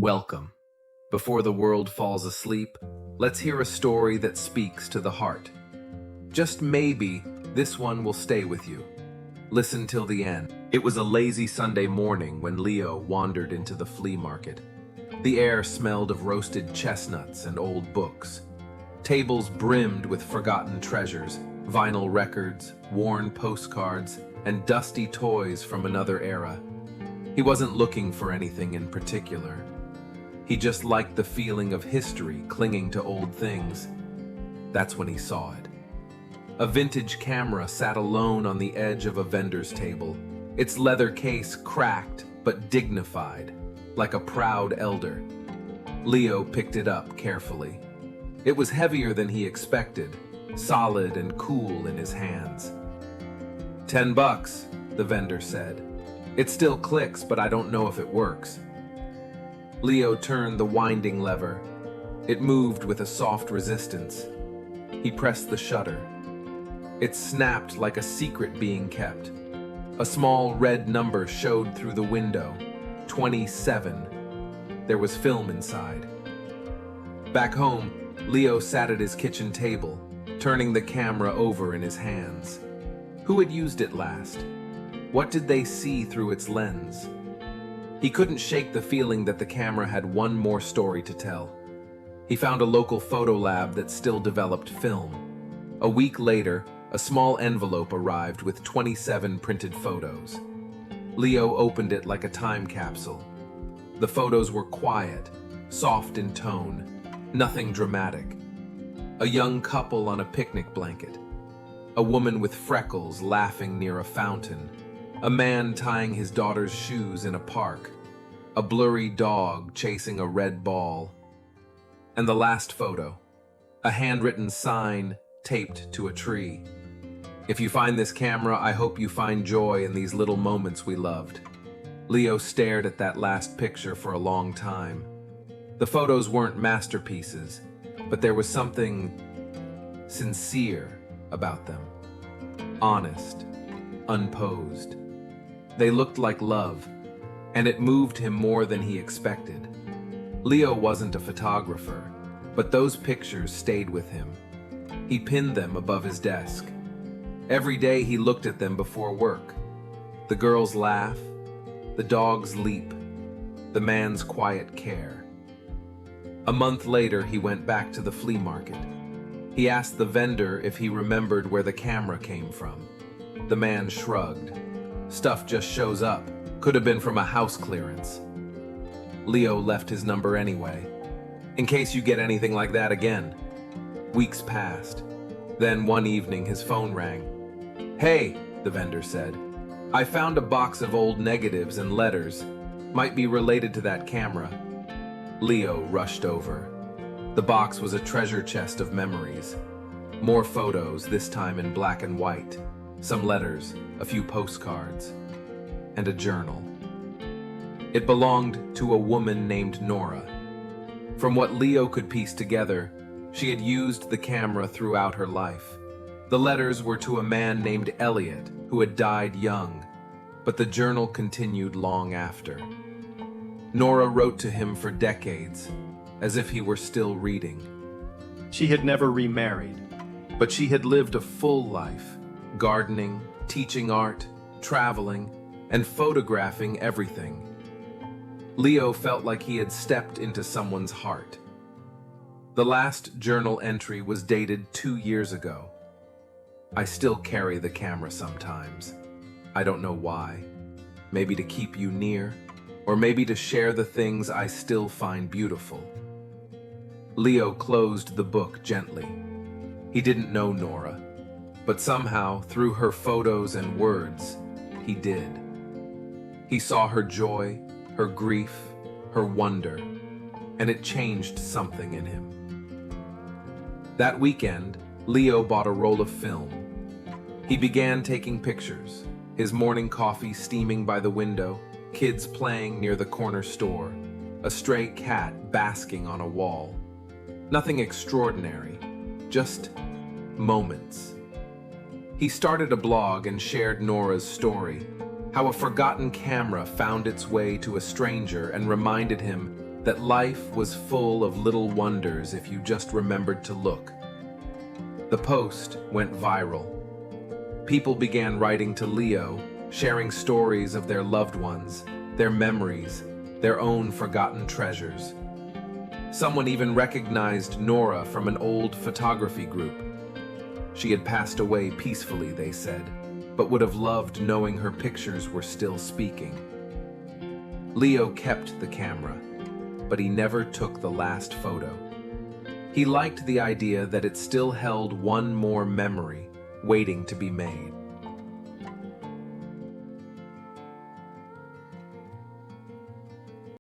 Welcome. Before the world falls asleep, let's hear a story that speaks to the heart. Just maybe this one will stay with you. Listen till the end. It was a lazy Sunday morning when Leo wandered into the flea market. The air smelled of roasted chestnuts and old books. Tables brimmed with forgotten treasures, vinyl records, worn postcards, and dusty toys from another era. He wasn't looking for anything in particular. He just liked the feeling of history clinging to old things. That's when he saw it. A vintage camera sat alone on the edge of a vendor's table, its leather case cracked but dignified, like a proud elder. Leo picked it up carefully. It was heavier than he expected, solid and cool in his hands. $10, the vendor said. It still clicks, but I don't know if it works. Leo turned the winding lever. It moved with a soft resistance. He pressed the shutter. It snapped like a secret being kept. A small red number showed through the window. 27. There was film inside. Back home, Leo sat at his kitchen table, turning the camera over in his hands. Who had used it last? What did they see through its lens? He couldn't shake the feeling that the camera had one more story to tell. He found a local photo lab that still developed film. A week later, a small envelope arrived with 27 printed photos. Leo opened it like a time capsule. The photos were quiet, soft in tone, nothing dramatic. A young couple on a picnic blanket. A woman with freckles laughing near a fountain. A man tying his daughter's shoes in a park. A blurry dog chasing a red ball. And the last photo, a handwritten sign taped to a tree. If you find this camera, I hope you find joy in these little moments we loved. Leo stared at that last picture for a long time. The photos weren't masterpieces, but there was something sincere about them. Honest, unposed. They looked like love, and it moved him more than he expected. Leo wasn't a photographer, but those pictures stayed with him. He pinned them above his desk. Every day he looked at them before work. The girl's laugh, the dog's leap, the man's quiet care. A month later, he went back to the flea market. He asked the vendor if he remembered where the camera came from. The man shrugged. Stuff just shows up. Could have been from a house clearance. Leo left his number anyway, in case you get anything like that again. Weeks passed. Then one evening his phone rang. "Hey," the vendor said. "I found a box of old negatives and letters. Might be related to that camera." Leo rushed over. The box was a treasure chest of memories. More photos, this time in black and white. Some letters, a few postcards, and a journal. It belonged to a woman named Nora. From what Leo could piece together, she had used the camera throughout her life. The letters were to a man named Elliot, who had died young, but the journal continued long after. Nora wrote to him for decades, as if he were still reading. She had never remarried. But she had lived a full life, gardening, teaching art, traveling, and photographing everything. Leo felt like he had stepped into someone's heart. The last journal entry was dated 2 years ago. "I still carry the camera sometimes. I don't know why. Maybe to keep you near, or maybe to share the things I still find beautiful." Leo closed the book gently. He didn't know Nora, but somehow, through her photos and words, he did. He saw her joy, her grief, her wonder, and it changed something in him. That weekend, Leo bought a roll of film. He began taking pictures, his morning coffee steaming by the window, kids playing near the corner store, a stray cat basking on a wall. Nothing extraordinary, just moments. He started a blog and shared Nora's story, how a forgotten camera found its way to a stranger and reminded him that life was full of little wonders if you just remembered to look. The post went viral. People began writing to Leo, sharing stories of their loved ones, their memories, their own forgotten treasures. Someone even recognized Nora from an old photography group. She had passed away peacefully, they said, but would have loved knowing her pictures were still speaking. Leo kept the camera, but he never took the last photo. He liked the idea that it still held one more memory waiting to be made.